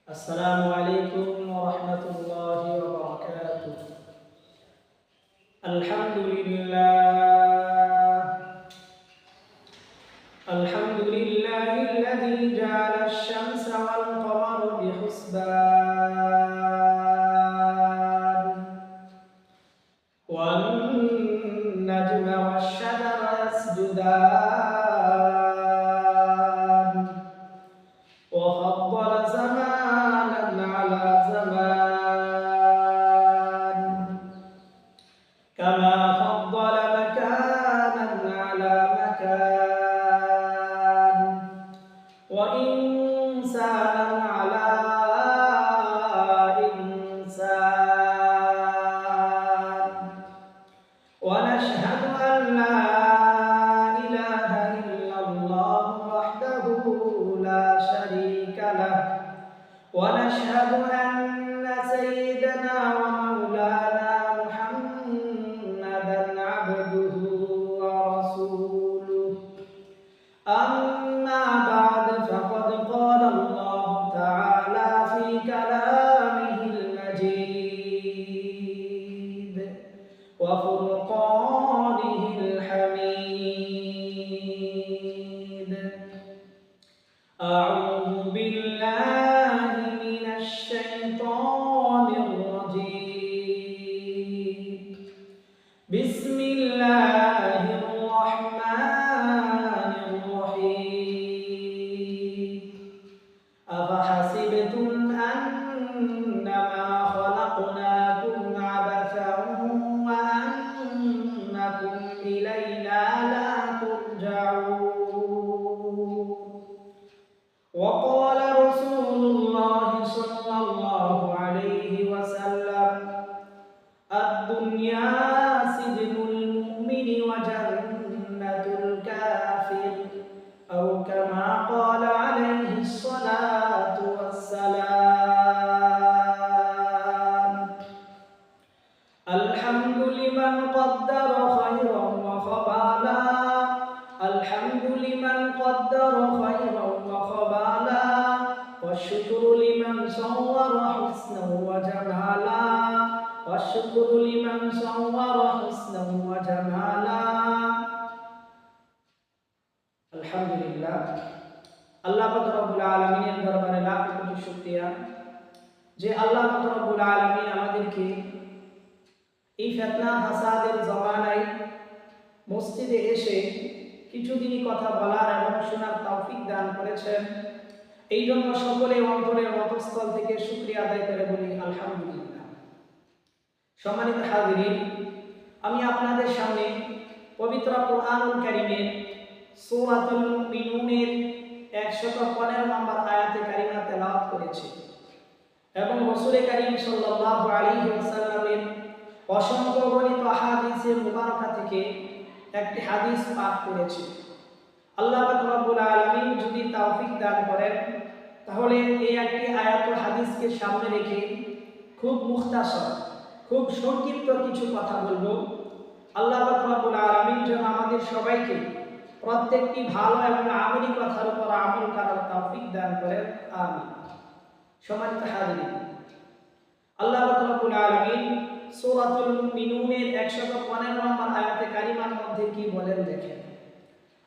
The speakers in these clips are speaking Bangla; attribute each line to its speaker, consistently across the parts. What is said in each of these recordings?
Speaker 1: السلام عليكم ورحمة الله وبركاته. الحمد لله الذي جعل الشمس والقمر بحسبان والنجم والشجر يسجدان وفضل زمانا على زمان كما فضل مكانا على مكان وإنسانا على إنسان ونشهد أن لا إله إلا الله وحده لا شريك له ونشهد أن سيدنا ومولانا محمدا عبده ورسوله. أما بعد فقد قال الله تعالى في كلامه المجيد وفرقانه الحميد. أعوذ بالله من الشيطان الرجيم. بسم الله الرحمن الرحيم. أفحسبتم أنما خلقناكم عبثا وأنكم إلينا لا ترجعون. وقال رسول الله صلى الله عليه وسلم: الدنيا سجن المؤمن وجنة الكافر، أو كما قال عليه الصلاة والسلام. الحمد لمن قدر خيرا وخبالا، الحمد لمن قدر خيرا وخبالا، والشكر لمن صور حسنا وجمالا، والشكر لمن صور حسنا وجمالا. আলহামদুলিল্লাহ, আল্লাহ পাক রব্বুল আলামিনের দরবারে লাখ কোটি শুকরিয়া যে আল্লাহ পাক রব্বুল আলামিন আমাদেরকে এই ফিতনা ফাসাদের জমানায় মসজিদে এসে কিছুদিনই কথা বলার এবং শোনার তৌফিক দান করেছেন। এই জন্য সকলে অন্তরের অন্তঃস্থল থেকে শুকরিয়া আদায় করে বলি আলহামদুলিল্লাহ। সম্মানিত হাজিরিন, আমি আপনাদের সামনে পবিত্র কুরআনুল কারীমের সূরাতুল মুমিনুনের 115 নম্বর আয়াতে কারিমা তেলাওয়াত করেছি এবং রাসূল কারীম সাল্লাল্লাহু আলাইহি ওয়াসাল্লামের অসংখ্য গণিত হাদিসে মুবারাকা থেকে একটি হাদিস পাঠ করেছি। আল্লাহ পাক রব্বুল আলামিন যদি তৌফিক দান করেন তাহলে এই একটি আয়াত ও হাদিসকে সামনে রেখে খুব মুখতাসর, খুব সংক্ষিপ্ত কিছু কথা বলবো। আল্লাহ পাক রব্বুল আলামিন যেন আমাদের সবাইকে প্রত্যেকটি ভালো এবং আমলি কথার উপর আমল করার তৌফিক দান করেন, আমিন। সম্মানিত হাজিরিন, আল্লাহ পাক রব্বুল আলামিন সূরাতুল মুমিনুনের 115 নম্বর আয়াতে কারিমার মধ্যে কি বলেন দেখেন।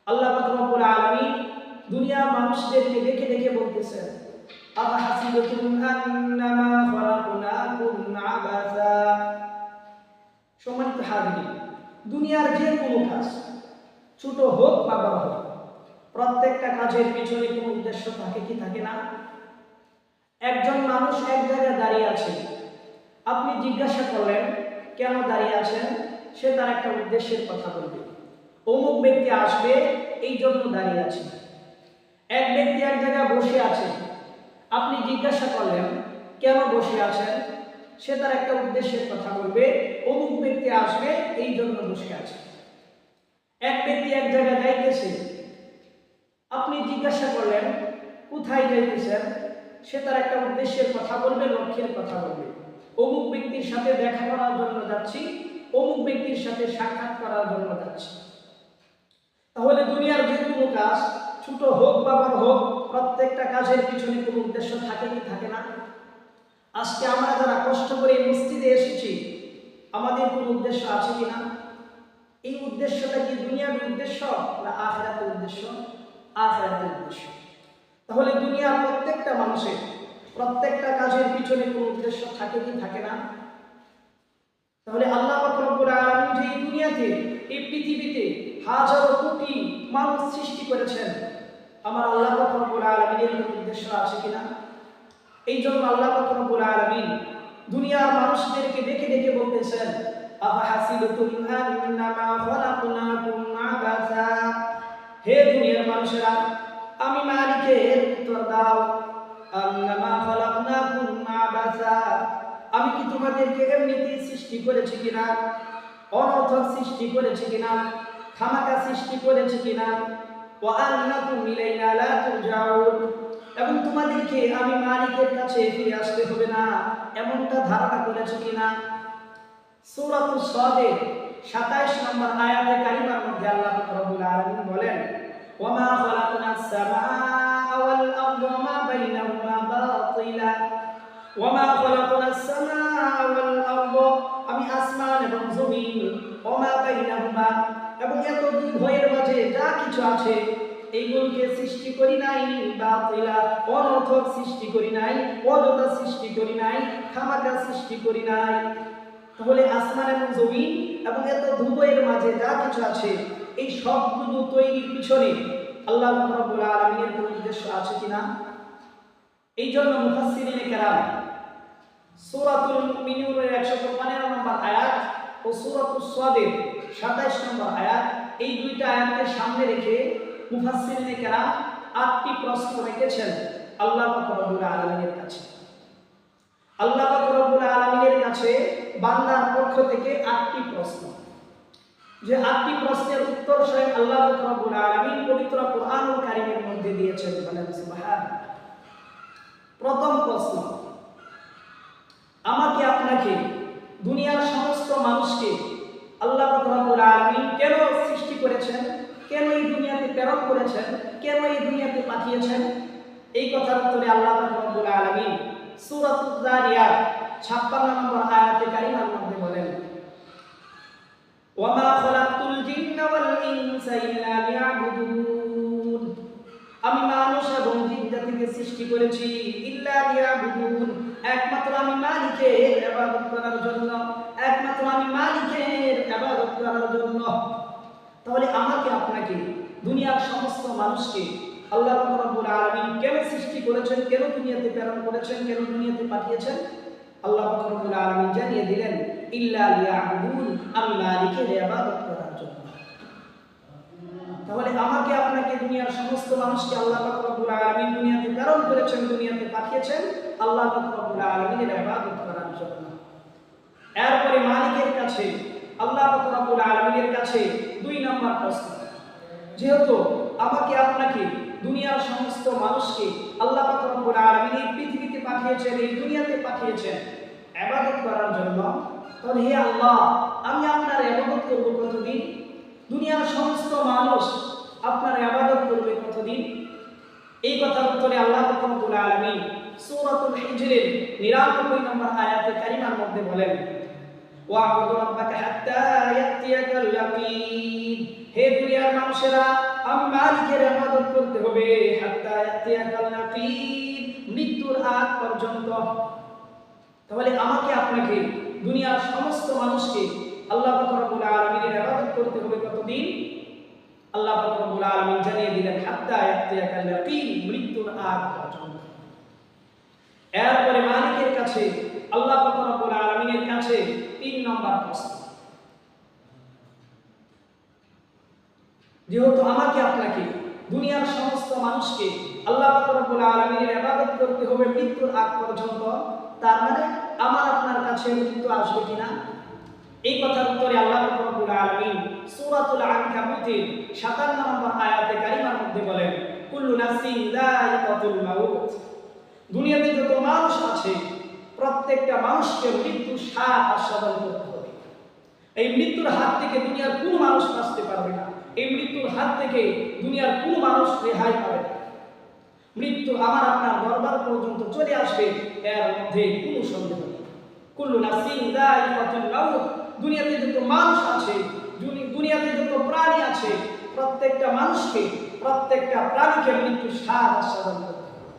Speaker 1: আল্লাহ পাক রব্বুল আলামিন দুনিয়ার মানুষদেরকে দেখে দেখে বলতেছেন, আফাহাসিবতুম আন্নামা খালাকনাকুম আবাসা। সম্মানিত হাজিরিন, দুনিয়ার যে কোনো কাজ, ছোট হোক বা বড় হোক, প্রত্যেকটা কাজের পিছনে কোনো উদ্দেশ্য থাকে কি থাকে না? একজন মানুষ এক জায়গায় দাঁড়িয়ে আছে, আপনি জিজ্ঞাসা করলেন কেন দাঁড়িয়ে আছেন, সে তার একটা উদ্দেশ্যের কথা বলবে। অমুক ব্যক্তি আসবে এই জন্য দাঁড়িয়ে আছে। এক ব্যক্তি এক জায়গায় বসে আছে, আপনি জিজ্ঞাসা করলেন কেন বসে আছেন, সে তার একটা উদ্দেশ্যের কথা বলবে। অমুক ব্যক্তি আসবে এই জন্য বসে আছে। এক ব্যক্তি এক জায়গায় যাইতেছে, আপনি জিজ্ঞাসা করলেন কোথায় যাইতেছেন, সে তার একটা উদ্দেশ্যের কথা বলবে, লক্ষ্যের কথা বলবে। অমুক ব্যক্তির সাথে দেখা করার জন্য যাচ্ছি, অমুক ব্যক্তির সাথে সাক্ষাৎ করার জন্য যাচ্ছি। তাহলে দুনিয়ার যে কোনো কাজ, ছোট হোক বা বড় হোক, প্রত্যেকটা কাজের পিছনে কোনো উদ্দেশ্য থাকে কি থাকে না? আজকে আমরা যারা কষ্ট করে মসজিদে এসেছি, আমাদের কোনো উদ্দেশ্য আছে কিনা? এই উদ্দেশ্যটা কি দুনিয়ার উদ্দেশ্য না আখিরাতের উদ্দেশ্য? আখিরাতের উদ্দেশ্য। তাহলে দুনিয়ার প্রত্যেকটা মানুষের প্রত্যেকটা কাজের পিছনে কোনো উদ্দেশ্য থাকে কি থাকে না? তাহলে আল্লাহ পাক রব্বুল আলামিন যে এই দুনিয়াতে, এই পৃথিবীতে হাজারো কোটি মানুষ সৃষ্টি করেছেন, আমার আল্লাহ পাক রব্বুল আলামিনের কোনো উদ্দেশ্য আছে কিনা? এই জন্য আল্লাহ পাক রব্বুল আলামিন দুনিয়ার মানুষদেরকে ডেকে ডেকে বলতেছেন, আফাহাসিবতুম আন্নামা খালাকনাকুম আবাসা, হে দুনিয়ার মানুষেরা, আমি মালিকের উত্তর দাও, আন্নামা খালাকনাকুম আবাসা, আমি কি তোমাদেরকে এমনিতেই সৃষ্টি করেছি কিনা? অনর্থক সৃষ্টি করেছি কিনা? খামাকা সৃষ্টি করেছি কিনা? ওয়া আন্নাকুম ইলাইনা লা তুরজাউন, এবং তোমাদেরকে আমি মালিকের কাছে ফিরে আসতে হবে না, এমনটা ধারণা করেছো কিনা? সূরাতুস সাদের 27 নম্বর আয়াতে কারিমার মধ্যে আল্লাহ রাব্বুল আলামিন বলেন, ওয়া মা খালাকনাস সামাআ ওয়াল আরদা ওয়া মা বাইনাহুমা বাতিলা, ওয়া মা খালাকনাস সামাআ ওয়াল আরদা, আমি আসমান এবং জমিন, ওয়া মা বাইনাহুমা, এবং এত দুই ভয়ের মাঝে যা কিছু আছে এইগুলোকে সৃষ্টি করি নাই বাতিলা, অনর্থক সৃষ্টি করি নাই, অযথা সৃষ্টি করি নাই, খামাকা সৃষ্টি করি নাই। তাহলে আসমান এবং জমিন এবং এত দুভয়ের মাঝে যা কিছু আছে, এই সবগুলো তৈরির পিছনে আল্লাহ রাব্বুল আলামিনের কোনো উদ্দেশ্য আছে কিনা? এই জন্য মুফাসসিরিনে কেরাম সূরাতুল মুমিনুনের 115 নম্বর আয়াত ও সূরাতুস সাদের 27 নম্বর আয়াত, এই দুইটা আয়াতকে সামনে রেখে মুফাসসিরিনে কেরাম 8টি প্রশ্ন রেখেছেন আল্লাহ রাব্বুল আলামিনের কাছে। আল্লাহ রাব্বুল আলামিনের কাছে বান্দার পক্ষ থেকে 8টি প্রশ্ন, যে 8টি প্রশ্নের উত্তর স্বয়ং আল্লাহ রাব্বুল আলামিন পবিত্র কোরআনুল কারীমের মধ্যে দিয়েছেন। বলেন সুবহানাল্লাহ। প্রথম প্রশ্ন, আমাকে আপনাকে দুনিয়ার সমস্ত মানুষকে আল্লাহ রাব্বুল আলামিন কেন সৃষ্টি করেছেন, কেন এই দুনিয়াতে প্রেরণ করেছেন, কেন এই দুনিয়াতে পাঠিয়েছেন? এই কথার উত্তরে আল্লাহ রাব্বুল আলামিন সূরাতুজ যারিয়াত 56 নম্বর আয়াতে কারিমার মধ্যে বলেন, ওয়া মা খালাকতুল জিন্না ওয়াল ইনসা ইল্লা লিয়াবুদুন, আমি মানুষ এবং জিন জাতিকে সৃষ্টি করেছি ইল্লা লিয়াবুদুন, একমাত্র আমি মালিকের ইবাদত করার জন্য, একমাত্র আমি মালিকের ইবাদত করার জন্য। তাহলে আমাকে আপনাকে দুনিয়ার সমস্ত মানুষকে আল্লাহ রাব্বুল আলামিন কেন সৃষ্টি করেছেন, কেন দুনিয়াতে প্রেরণ করেছেন, কেন দুনিয়াতে পাঠিয়েছেন? আল্লাহ রাব্বুল আলামিন জানিয়ে দিলেন, ইল্লা লিয়াবুদুন, আমি মালিকের ইবাদত করার জন্য। তাহলে আমাকে আপনাকে দুনিয়ার সমস্ত মানুষকে আল্লাহ রাব্বুল আলামিন দুনিয়াতে প্রেরণ করেছেন, দুনিয়াতে পাঠিয়েছেন আল্লাহ রাব্বুল আলামিনের ইবাদত করার জন্য। এরপরে মালিকের কাছে, আল্লাহ রাব্বুল আলামিনের কাছে 2 নম্বর প্রশ্ন, যেহেতু আমাকে আপনাকে দুনিয়ার সমস্ত মানুষকে আল্লাহ রাব্বুল আলামিন এই পৃথিবীতে পাঠিয়েছেন, এই দুনিয়াতে পাঠিয়েছেন ইবাদত করার জন্য, তাহলে হে আল্লাহ, আমি আপনার ইবাদত করব কতদিন? দুনিয়ার সমস্ত মানুষ আপনার ইবাদত করবে কতদিন? এই কথার উত্তরে আল্লাহ রাব্বুল আলামিন সূরাতুল হিজরের 99 নম্বর আয়াতে কারিমার মধ্যে বলেন, ওয়া'বুদ রাব্বাকা হাত্তা ইয়াতিয়াকাল ইয়াকিন, হে দুনিয়ার মানুষেরা, আমি মালিকের ইবাদত করতে হবে হাত্তা ইয়াতিয়াকাল ইয়াকিন, মৃত্যুর আগ পর্যন্ত। তাহলে আমাকে আপনাকে দুনিয়ার সমস্ত মানুষকে আল্লাহ রাব্বুল আলামিনের ইবাদত করতে হবে কতদিন? আল্লাহ রাব্বুল আলামিন জানিয়ে দিলেন, হাত্তা ইয়াতিয়াকাল ইয়াকিন, মৃত্যুর আগ পর্যন্ত। এরপরে মালিকের কাছে, আল্লাহ রাব্বুল আলামিনের কাছে 3 নম্বর প্রশ্ন, যেহেতু আমাকে আপনাকে দুনিয়ার সমস্ত মানুষকে আল্লাহ রাব্বুল আলামিনের ইবাদত করতে হবে মৃত্যুর আগ পর্যন্ত, তার মানে আমার আপনার কাছে মৃত্যু আসবে কিনা? এই কথার উত্তরে আল্লাহ রাব্বুল আলামিন সূরাতুল আনকাবুতের 57 নম্বর আয়াতে কারিমার মধ্যে বলেন, কুল্লু নাফসিন যায়িকাতুল মাউত, দুনিয়াতে যত মানুষ আছে প্রত্যেকটা মানুষকে মৃত্যুর স্বাদ আস্বাদন করতে হবে। এই মৃত্যুর হাত থেকে দুনিয়ার কোনো মানুষ বাঁচতে পারবে না, এই মৃত্যুর হাত থেকে দুনিয়ার কোনো মানুষ রেহাই পাবে না। মৃত্যু আমার আপনার দরবার পর্যন্ত চলে আসবে, এর মধ্যে কোনো সন্দেহ নেই। কুল্লু নাফসিন যায়িকাতুল মাউত, দুনিয়াতে যত মানুষ আছে, দুনিয়াতে যত প্রাণী আছে, প্রত্যেকটা মানুষকে, প্রত্যেকটা প্রাণীকে মৃত্যুর স্বাদ আস্বাদন করতে হবে।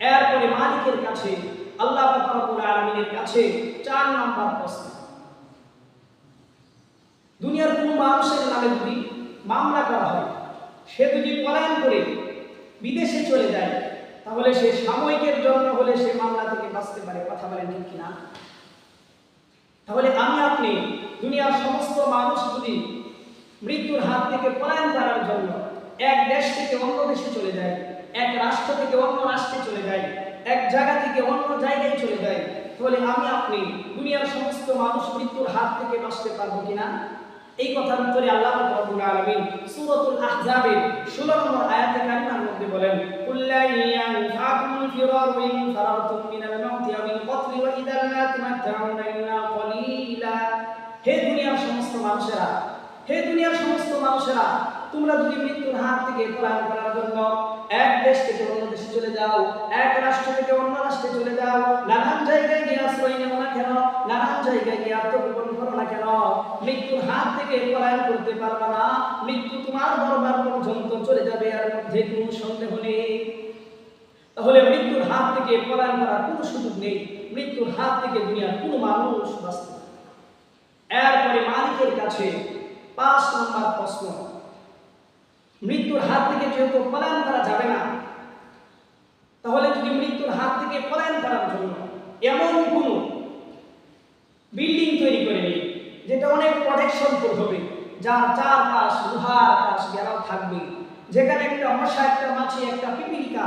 Speaker 1: এরপরে মালিকের কাছে, আল্লাহ পাক রব্বুল আলামিনের কাছে 4 নম্বর প্রশ্ন। দুনিয়ার কোনো মানুষের নামে যদি মামলা করা হয়, সে যদি পলায়ন করে বিদেশে চলে যায়, তাহলে সে সাময়িকের জন্য হলে সে মামলা থেকে বাঁচতে পারে। কথা বলেন ঠিক কিনা? তাহলে আমি আপনি দুনিয়ার সমস্ত মানুষ যদি মৃত্যুর হাত থেকে পলায়ন করার জন্য এক দেশ থেকে অন্য দেশে চলে যায়, এক রাষ্ট্র থেকে অন্য রাষ্ট্রে চলে যায়, এক জায়গা থেকে অন্য জায়গায় চলে যায়, তাহলে আমি আপনি দুনিয়ার সমস্ত মানুষ মৃত্যুর হাত থেকে বাঁচতে পারবো কিনা? এই কথার উত্তরে আল্লাহ রাব্বুল আলামিন সূরাতুল আহজাবের 16 নম্বর আয়াতে কারিমার মধ্যে বলেন, কুল্লা ইয়ানফাকুল ফিরারু ইন ফারারতুম মিনাল মাউতি আও মিন কতলি ওয়া ইদাল লা তুমাত্তাউনা ইল্লা কলিলা। হে দুনিয়ার সমস্ত মানুষেরা, হে দুনিয়ার সমস্ত মানুষেরা, তোমরা যদি মৃত্যুর হাত থেকে পলায়ন করার জন্য এক দেশ থেকে অন্য দেশে চলে যাও, এক রাষ্ট্র থেকে অন্য রাষ্ট্রে চলে যাও, নানান জায়গায় গিয়ে আশ্রয় নেও না কেন, নানান জায়গায় গিয়ে আত্মগোপন করো না কেন, মৃত্যুর হাত থেকে পলায়ন করতে পারবে না। মৃত্যু তোমার দরবার পর্যন্ত চলে যাবে, এর মধ্যে কোনো সন্দেহ নেই। তাহলে মৃত্যুর হাত থেকে পলায়ন করার কোনো সুযোগ নেই। মৃত্যুর হাত থেকে দুনিয়ার কোনো মানুষ বাঁচতে পারে। এরপরে মালিকের কাছে 5 নম্বর প্রশ্ন। মৃত্যুর হাত থেকে যেহেতু পলায়ন করা যাবে না, তাহলে যদি মৃত্যুর হাত থেকে পলায়ন করার জন্য এমন কোন বিল্ডিং তৈরি করে নিই যেটা অনেক প্রোটেকশন হবে, যার চারপাশ লোহার আকাশ ঘেরাও থাকবে, যেখানে একটা মশা, একটা মাছি, একটা পিপিলিকা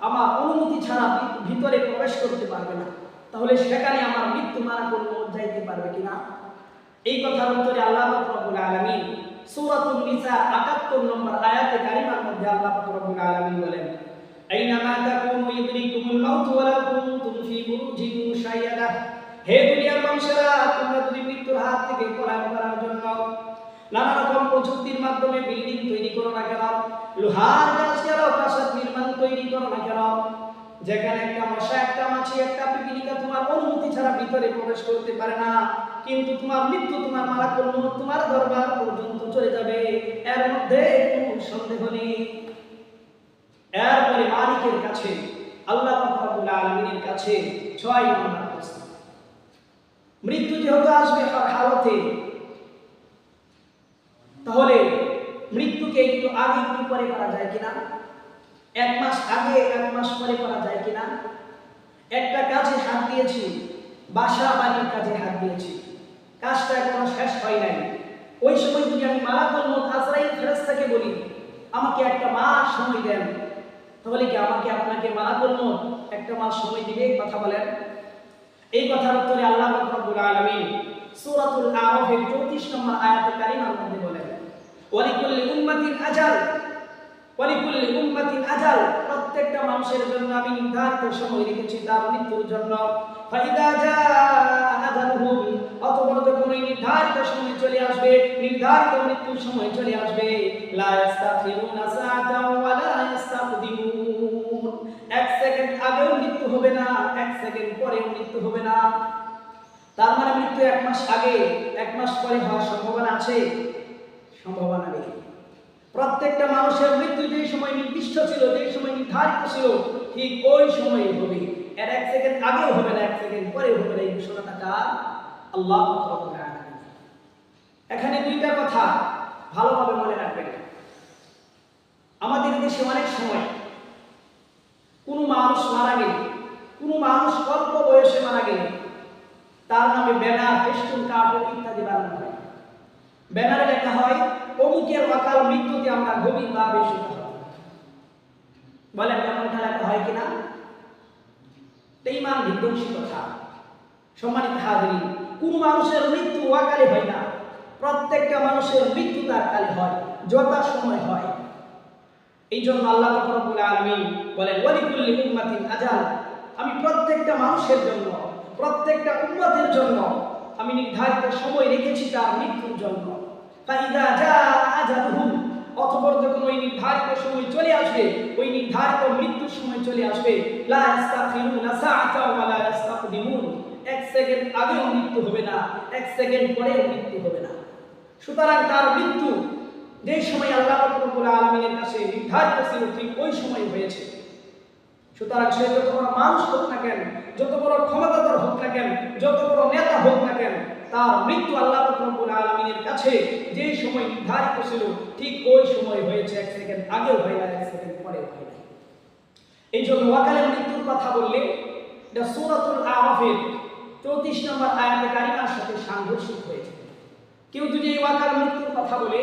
Speaker 1: আমার অনুমতি ছাড়া ভিতরে প্রবেশ করতে পারবে না, তাহলে সেখানে আমার মৃত্যু মারা কোনো যাইতে পারবে কিনা? এই কথার উত্তরে আল্লাহ রাব্বুল আলামিন সূরাতুন নিসা 78 নম্বর আয়াতে কারিমার মধ্যে আল্লাহ রাব্বুল আলামিন বলেন, আইনামা তাকুনু ইউদরিকুমুল মাউত ওয়ালাউ কুনতুম ফি বুরুজিন মুশাইয়াদা। হে দুনিয়ার মানুষেরা, তোমরা যদি মৃত্যুর হাত থেকে পলায়ন করার জন্য নানা রকম প্রযুক্তির মাধ্যমে বিল্ডিং তৈরি করো না কেন, লোহার কাজ করো, প্রাসাদ নির্মাণ তৈরি করো না কেন, যেখানে একটা মশা, একটা মাছি, একটা পিপিলিকা তোমার অনুমতি ছাড়া ভিতরে প্রবেশ করতে পারে না, কিন্তু তোমার মৃত্যু, তোমার মালাকুল মউত তোমার দরবার পর্যন্ত চলে যাবে, এর মধ্যে কোনো সন্দেহ নেই। এরপরে মালিকের কাছে, আল্লাহ রাব্বুল আলামিনের কাছে 6 নম্বর প্রশ্ন। মৃত্যু যেহেতু আসবে হর হালতে, তাহলে মৃত্যুকে একটু আগে একটু পরে করা যায় কিনা? 1 মাস আগে 1 মাস পরে করা যায় কিনা? একটা কাজে হাত দিয়েছি, বাসা বাড়ির কাজে হাত দিয়েছি, কাজটা এখনো শেষ হয় নাই, ওই সময় যদি আমি মালাকুল মউত আজরাইল ফেরেশতাকে বলি আমাকে 1 মাস সময় দেন, তাহলে কি আমাকে আপনাকে মালাকুল মউত 1 মাস সময় দিবে? কথা বলেন। এই কথার উত্তরে আল্লাহ রাব্বুল আলামিন সূরাতুল আরাফের 34 নম্বর আয়াতে কারিমার মধ্যে বলেন, ওয়ালিকুল্লি উম্মাতিন আজাল, ওয়ালিকুল্লি উম্মাতিন আজাল, প্রত্যেকটা মানুষের জন্য আমি নির্ধারিত সময় রেখেছি তার মৃত্যুর জন্য। ফাইদা জাআ আজালুহুম, অতঃপর যখন ওই নির্ধারিত সময় চলে আসবে, নির্ধারিত মৃত্যুর সময় চলে আসবে, লা ইস্তাখিরুনা সাআতাও ওয়া লা ইস্তাকদিমুন, 1 সেকেন্ড আগেও মৃত্যু হবে না, 1 সেকেন্ড পরেও মৃত্যু হবে না। তার মানে মৃত্যু 1 মাস আগে 1 মাস পরে হওয়ার সম্ভাবনা আছে? সম্ভাবনা নেই। প্রত্যেকটা মানুষের মৃত্যু যেই সময় নির্দিষ্ট ছিল, যেই সময় নির্ধারিত ছিল, ঠিক ওই সময় হবে, এর 1 সেকেন্ড আগেও হবে না, 1 সেকেন্ড পরেও হবে না। এই ঘোষণাটা আল্লাহ রাব্বুল আলামিন। এখানে 2টা কথা ভালোভাবে মনে রাখবেন। আমাদের দেশে অনেক সময় কোনো মানুষ মারা গেলে, কোনো মানুষ অল্প বয়সে মারা গেলে তার নামে ব্যানার, ফেস্টুন, কার্ড ইত্যাদি বানানো হয়। ব্যানারে লেখা হয় অমুকের অকাল মৃত্যুতে আমরা গভীরভাবে শোক। বলেন এমনটা লেখা হয় কিনা? ইমান বিধ্বংসী কথা। সম্মানিত হাজিরিন, কোন মানুষের মৃত্যু অকালে হয় না, প্রত্যেকটা মানুষের মৃত্যু তার কালে হয়, যথা সময় হয়। এই জন্য আল্লাহ রাব্বুল আলামিন বলেন, ওয়ালিকুল্লি উম্মাতিন আজাল, আমি প্রত্যেকটা মানুষের জন্য, প্রত্যেকটা উম্মতের জন্য আমি নির্ধারিত সময় রেখেছি তার মৃত্যুর জন্য। ফাইদা জাআ আজালুহুম, অতঃপর যখন ওই নির্ধারিত সময় চলে আসবে, ওই নির্ধারিত মৃত্যুর সময় চলে আসবে, লা ইস্তাখিরুনা সাআতাও মৃত্যু হবে না, 1 সেকেন্ড পরেও মৃত্যু হবে না। সুতরাং তার মৃত্যু যে সময় আল্লাহ রাব্বুল আলামিনের কাছে নির্ধারিত ছিল ঠিক ওই সময় হয়েছে। সুতরাং সে যত বড় মানুষ হোক না কেন, যত বড় ক্ষমতাধর হোক না কেন, যত বড় নেতা হোক না কেন, তার মৃত্যু আল্লাহ রাব্বুল আলামিনের কাছে যে সময় নির্ধারিত ছিল ঠিক ওই সময় হয়েছে। 1 সেকেন্ড আগেও হয় না, 1 সেকেন্ড পরেও হয় না। এই জন্য ওয়াকালের মৃত্যুর কথা বললে এটা সূরাতুল আরাফের 34 নম্বর আয়াতে কারিমার সাথে সাংঘর্ষিক হয়েছে। কেউ যদি এই ওয়াকাল মৃত্যুর কথা বলে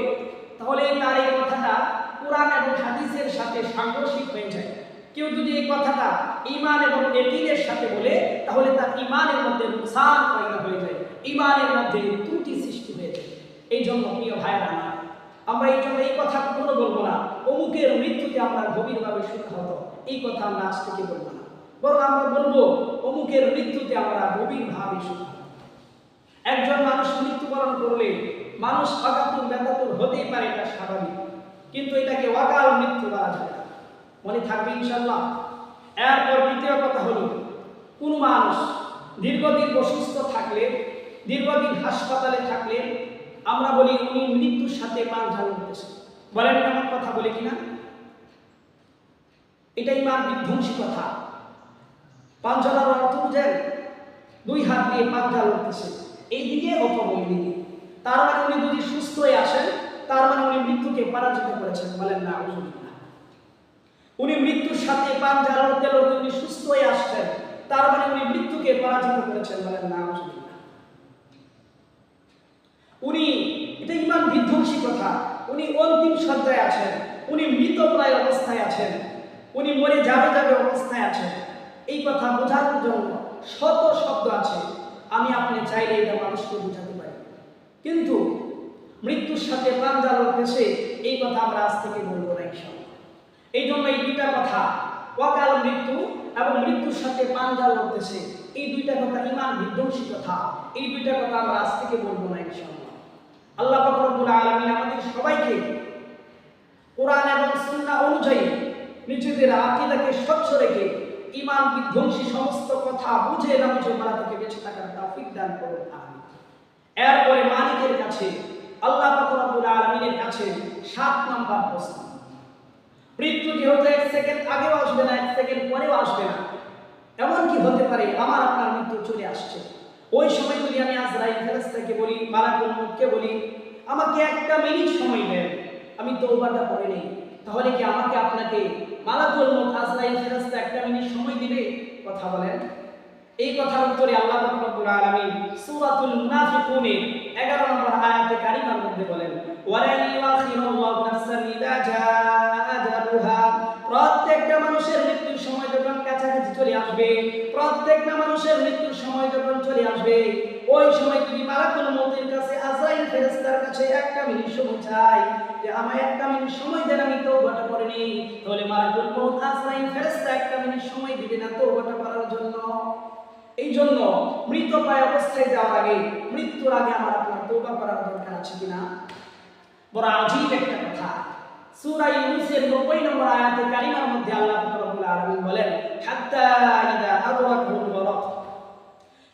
Speaker 1: তাহলে তার এই কথাটা কোরআন এবং হাদিসের সাথে সাংঘর্ষিক হয়ে যায়। কেউ যদি এই কথাটা ঈমান এবং ইয়াকিনের সাথে বলে তাহলে তার ঈমানের মধ্যে নুকসান পয়দা হয়ে যায়, ঈমানের মধ্যে ত্রুটি সৃষ্টি হয়ে যায়। এই জন্য প্রিয় ভাইরা আমরা এই জন্য এই কথা কখনো বলবো না অমুকের মৃত্যুতে আমরা গভীরভাবে শোকাহত, এই কথা আমরা আজ থেকে বলবো না, বরং আমরা বলবো অমুকের মৃত্যুতে আমরা গভীরভাবে শোকাহত। একজন মানুষ মৃত্যুবরণ করলে মানুষ আঘাতুর ব্যথাতুর হতেই পারে, এটা স্বাভাবিক, কিন্তু এটাকে ওয়াকাল মৃত্যু বলা যায় না। মনে থাকবে ইনশাআল্লাহ। এরপর দ্বিতীয় কথা হলো কোন মানুষ দীর্ঘদিন অসুস্থ থাকলে, দীর্ঘদিন হাসপাতালে থাকলে আমরা বলি উনি মৃত্যুর সাথে পাঞ্জা লড়তেছে। বলেন এমন কথা বলে কিনা? এটাই মান বিধ্বংসী কথা। পাঞ্জা লড়ার অর্থ বুঝেন? 2 হাত দিয়ে পাঞ্জা লড়তেছে, এইদিকে অথবা ওইদিকে। তার মানে উনি যদি সুস্থ হয়ে আসেন তার মানে উনি মৃত্যুকে পরাজিত করেছেন। বলেন না আলহামদুলিল্লাহ। উনি মৃত্যুর সাথে পাঞ্জা লড়তে লড়তে উনি সুস্থ হয়ে আসছেন, তার মানে উনি মৃত্যুকে পরাজিত করেছেন। বলেন না আলহামদুলিল্লাহ। উনি, এটা ঈমান বিধ্বংসী কথা, উনি অন্তিম সজ্জায় আছেন, উনি মৃতপ্রায় অবস্থায় আছেন, উনি মরে যাবে যাবে অবস্থায় আছেন। এই কথা বোঝানোর জন্য শত শব্দ আছে, আমি আপনি চাইলে এটা মানুষকে বোঝাতে পারি, কিন্তু মৃত্যুর সাথে পাঞ্জা লড়তেছে এই কথা আমরা আজ থেকে বলবো না ইনশাআল্লাহ। এই জন্য এই দুইটা কথা, ওয়াকাল মৃত্যু এবং মৃত্যুর সাথে পাঞ্জা লড়তেছে, এই দুইটা কথা ঈমান বিধ্বংসী কথা, এই দুইটা কথা আমরা আজ থেকে বলবো না ইনশাআল্লাহ। আল্লাহ পাক রব্বুল আলামিন আমাদের সবাইকে কোরআন এবং সুন্নাহ অনুযায়ী নিজেদের আকীদাকে স্বচ্ছ রেখে ঈমান বিধ্বংসী সমস্ত কথা বুঝে না বুঝে মারা থেকে বেঁচে থাকার তৌফিক দান করুন, আমিন। এরপরে মালিকের কাছে, আল্লাহ পাক রব্বুল আলামিনের কাছে 7 নম্বর প্রশ্ন। মৃত্যু যেহেতু 1 সেকেন্ড আগেও আসবে না, 1 সেকেন্ড পরেও আসবে না, এমন কি হতে পারে আমার আপনার মৃত্যু চলে আসছে, ওই সময় যদি আমি আজরাইল ফেরেশতাকে বলি, মালাকুল মউতকে বলি আমাকে 1টা মিনিট সময় দেন, আমি তওবাটা করে নেই, তাহলে কি আমাকে আপনাকে মালাকুল মউত আজরাইল ফেরেশতা 1টা মিনিট সময় দিবে? কথা বলেন। এই কথার উত্তরে আল্লাহ পাক রব্বুল আলামিন সূরাতুল মুনাফিকুনের 11 নম্বর আয়াতে কারিমার মধ্যে বলেন, ওয়ালা ইউআখিরুল্লাহু নাফসান ইযা জাআ আজালুহা। প্রত্যেকটা মানুষের মৃত্যুর সময় যখন কাছাকাছি চলে আসবে, প্রত্যেকটা মানুষের মৃত্যুর সময় যখন চলে আসবে, ওই সময় যদি মালাকুল মউতের কাছে আজরাইল ফেরেশতার কাছে 1টা মিনিট সময় চাই যে আমায় 1টা মিনিট সময় দেন আমি তওবাটা করে নেই, তাহলে মালাকুল মউত আজরাইল ফেরেশতা 1টা মিনিট সময় দিবে না তওবাটা করার জন্য। এই জন্য মৃতপ্রায় অবস্থায় যাওয়ার আগে, মৃত্যুর আগে আমার আপনার তওবা করার দরকার আছে কিনা? বড় আজীব একটা কথা। সূরা ইউনূসের 90 নম্বর আয়াতে কারিমার মধ্যে আল্লাহ রাব্বুল আলামিন বলেন, হাত্তা ইযা আদরাকুল গরক।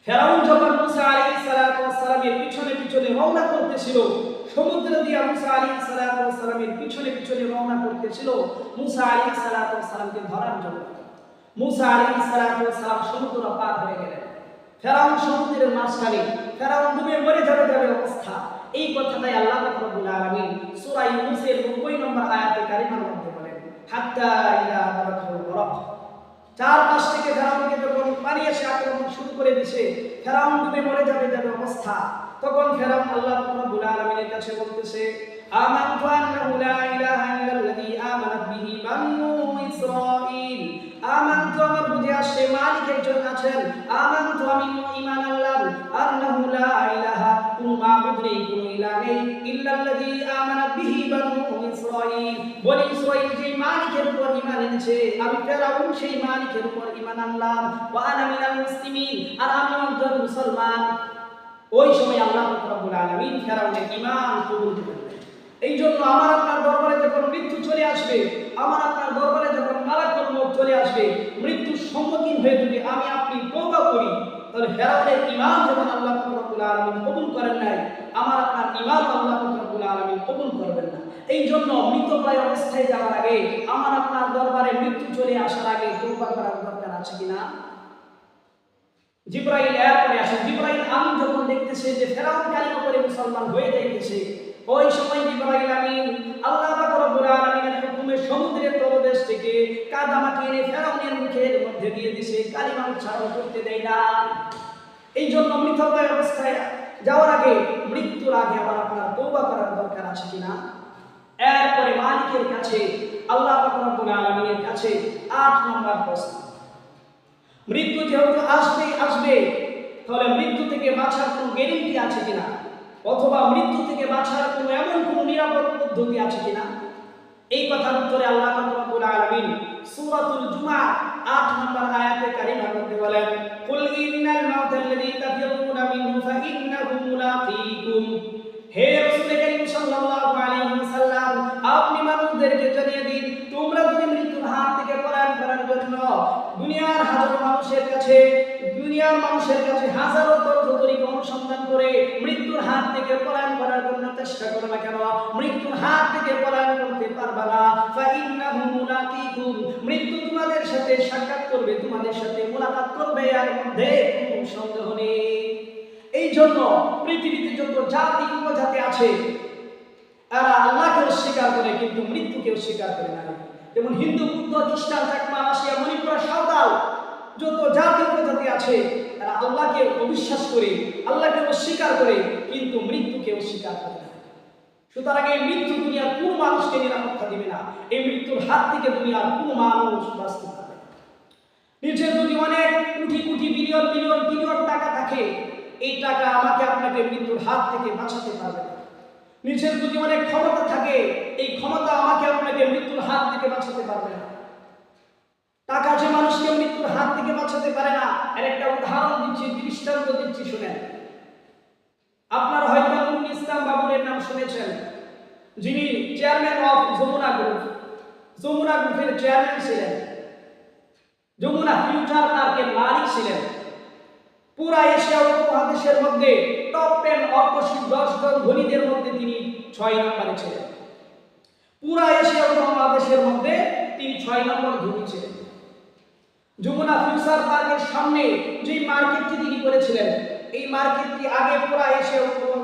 Speaker 1: ফেরাউন যখন মুসা আলাইহিস সালাতু ওয়াস সালামের পিছনে পিছনে রওনা করতেছিল, সমুদ্র দিয়ে মুসা আলাইহিস সালাতু ওয়াস সালামের পিছনে পিছনে রওনা করতেছিল মুসা আলাইহিস সালাতু ওয়াস সালামকে ধরার জন্য। মুসা আলাইহিস সালাতু ওয়াস সালাম সমুদ্র পার হয়ে গেলেন, ফেরাউন সমুদ্রের মাঝখানে, ফেরাউন ডুবে মরে যাবে যাবে অবস্থা। এই কথাটাই আল্লাহ পাক রব্বুল আলামিন সূরা ইউনূসের 90 নম্বর আয়াতে কারিমার মধ্যে বলেন, হাত্তা ইযা আদরাকুল গরক। 4 পাশ থেকে ফেরাউনকে যখন পানি এসে আক্রমণ শুরু করে দিয়েছে, ফেরাউন ডুবে মরে যাবে যাবে অবস্থা, তখন ফেরাউন আল্লাহ পাক রব্বুল আলামিনের কাছে বলতেছে, আমানতু আন্নাহু লা ইলাহা ইল্লাল্লাযী আমানাত বিহি বানু ইসরাঈল। আমানতু আমার বুঝে আসে মালিক একজন আছেন, আমানতু আমি ঈমান আনলাম, আন্নাহু লা ইলাহা কোন মাবুদ নেই, কোন ইলাহ নেই, ইল্লাল্লাযী আমানাত বিহি বানু ইসরাঈল। বনি ইসরাঈল যে মালিকের উপর ঈমান এনেছে, আমি ফেরাউন সেই মালিকের উপর ঈমান আনলাম, ওয়া আনা মিনাল মুসলিমিন, আর আমি একজন মুসলমান। ওই সময় আল্লাহ রাব্বুল আলামিন ফেরাউনের ঈমান কবুল করলেন। এই জন্য আমার আপনার দরবারে যখন মৃত্যু চলে আসবে, আমার আপনার দরবারে যখন মালাকুল মউত চলে আসবে, মৃত্যুর সম্মুখীন হয়ে যদি আমি আপনি তওবা করি, তাহলে ফেরাউনের ঈমান যেমন আল্লাহ এই জন্য মৃতপ্রায় অবস্থায় যাওয়ার আগে আমার আপনার দরবারে মৃত্যু চলে আসার আগে তওবা করার দরকার আছে কিনা? জিবরাইল এরপরে আসে। জিবরাইল আমিন যখন দেখতেছে যে ফেরাউন কালিমা পড়ে মুসলমান হয়ে যাইতেছে, ওই সময় জিবরাইল আমিন আল্লাহ পাক রব্বুল আলামিনের হুকুমে সমুদ্রের তলদেশ থেকে কাদা মাটি এনে ফেরাউনের মুখের মধ্যে দিয়ে দিছে, কালিমা উচ্চারণ করতে দেয় না। এই জন্য মৃতপ্রায় অবস্থায় যাওয়ার আগে, মৃত্যুর আগে আবার আপনার তওবা করার দরকার আছে কিনা? এরপরে মালিকের কাছে, আল্লাহ পাক রব্বুল আলামিনের কাছে 8 নম্বর প্রশ্ন। মৃত্যু যেহেতু আসবে, তাহলে মৃত্যু থেকে বাঁচার কোনো গ্যারান্টি আছে কিনা, অথবা মৃত্যু থেকে বাঁচার কোনো এমন কোনো নিরাপদ পদ্ধতি আছে কিনা? এই কথার উত্তরে আল্লাহ পাক রব্বুল আলামিন সূরাতুল জুমআ 8 নম্বর আয়াতে কারিমার মধ্যে বলেন, কুল ইন্নাল মাউতাল্লাযী তাফিরুনা মিনহু ফাইন্নাহু মুলাকীকুম। হে রাসূল কারীম সাল্লাল্লাহু আলাইহি ওয়াসাল্লাম, আপনি মানুষদেরকে জানিয়ে দিন, তোমরা যদি মৃত্যুর হাত থেকে পলায়ন করার জন্য দুনিয়ার মানুষের কাছে হাজারো তরিকা অনুসন্ধান করে মৃত্যুর হাত থেকে পলায়ন করার জন্য চেষ্টা করো না কেন, মৃত্যুর হাত থেকে পলায়ন করতে পারবে না। ফাইন্নাহু মুলাকীকুম, মৃত্যু তোমাদের সাথে সাক্ষাৎ করবে, তোমাদের সাথে মুলাকাত করবে, এর মধ্যে কোনো সন্দেহ নেই। এই জন্য পৃথিবীতে যত জাতি উপজাতি আছে, এরা আল্লাহকে অস্বীকার করে কিন্তু মৃত্যুকে অস্বীকার করে না। যেমন হিন্দু, বুদ্ধ, খ্রিস্টান, চাকমা, রাশিয়া, মণিপুর, সাঁওতাল, যত জাতি উপজাতি আছে, তারা আল্লাহকে অবিশ্বাস করে, আল্লাহকে অস্বীকার করে কিন্তু মৃত্যুকে অস্বীকার করে না। সুতরাং এই মৃত্যু দুনিয়ার কোন মানুষকে নিরাপত্তা দিবে না। এই মৃত্যুর হাত থেকে দুনিয়ার কোন মানুষ বাঁচতে পারবে না। নিজের যদি অনেক কোটি কোটি বিলিয়ন টাকা থাকে, এই টাকা আমাকে আপনাকে মৃত্যুর হাত থেকে বাঁচাতে পারবে না। নিজের যদি অনেক ক্ষমতা থাকে, এই ক্ষমতা আমাকে আপনাকে মৃত্যুর হাত থেকে বাঁচাতে পারবে না। টাকা যে মানুষকে মৃত্যুর হাত থেকে বাঁচাতে পারে না, এর একটা উদাহরণ দিচ্ছি, দৃষ্টান্ত দিচ্ছি, শুনেন। আপনারা হয়তো নুরুল ইসলাম বাবুরের নাম শুনেছেন, যিনি চেয়ারম্যান অফ যমুনা গ্রুপের চেয়ারম্যান ছিলেন, যমুনা ফিউচার পার্কের মালিক ছিলেন। পুরা এশিয়া উপমহাদেশের মধ্যে টপ 10 অর্থশীল 10 জন ধনীদের মধ্যে তিনি 6 নম্বরে ছিলেন। পুরা এশিয়া উপমহাদেশের মধ্যে তিনি 6 নম্বর ধনী ছিলেন। যমুনা ফিউচার পার্কের সামনে যে মার্কেটটি তিনি করেছিলেন, এই মার্কেটটি আগে পুরা এশিয়া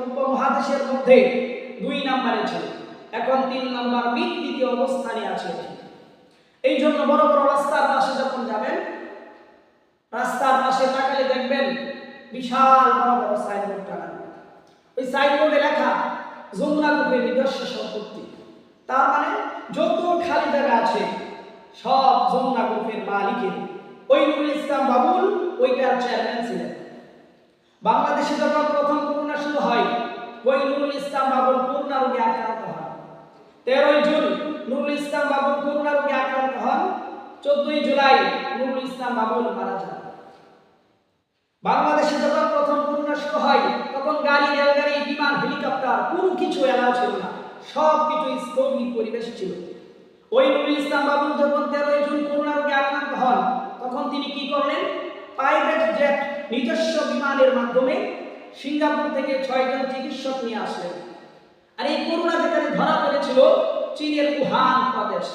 Speaker 1: উপমহাদেশের মধ্যে 2 নম্বরে ছিল, এখন 3 নম্বর দ্বিতীয় অবস্থানে আছে। এই জন্য বড় বড় রাস্তার পাশে যখন যাবেন, রাস্তার পাশে তাকালে দেখবেন বিশাল বড় বড় সাইনবোর্ড টাঙানো। ওই সাইনবোর্ডে লেখা যমুনা গ্রুপের নিজস্ব সম্পত্তি। তার মানে যত খালি জায়গা আছে সব যমুনা গ্রুপের মালিকের। ওই নুরুল ইসলাম বাবুল ওইটার চেয়ারম্যান ছিলেন। বাংলাদেশে যখন প্রথম করোনা শুরু হয়, ওই নুরুল ইসলাম বাবুল করোনা রোগে আক্রান্ত হন। 13 জুন নুরুল ইসলাম বাবুল করোনা রোগে আক্রান্ত হন। 14 জুলাই নুরুল ইসলাম বাবুল মারা যান। বাংলাদেশে যখন প্রথম করোনা শুরু হয়, তখন গাড়ি, রেলগাড়ি, বিমান, হেলিকপ্টার কোনো কিছু এলাও ছিল না, সব কিছু স্থগিত পরিবেশ ছিল। ওই নুরুল ইসলাম বাবুল যখন 13 জুন করোনা রোগে আক্রান্ত হন, তখন তিনি কি করলেন? প্রাইভেট জেট, নিজস্ব বিমানের মাধ্যমে সিঙ্গাপুর থেকে 6 জন চিকিৎসক নিয়ে আসলেন। আর এই করোনা যেখানে ধরা পড়েছিল চীনের উহান প্রদেশ,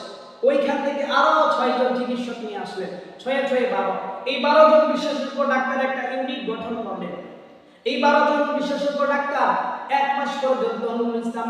Speaker 1: ওইখান থেকে আরো 6 জন চিকিৎসক নিয়ে আসলেন, 6 12। এই 12 জন বিশেষজ্ঞ ডাক্তার একটা ইউনিট গঠন করলেন। এই 12 জন বিশেষজ্ঞ ডাক্তার 1 মাস পর্যন্ত নুরুল ইসলাম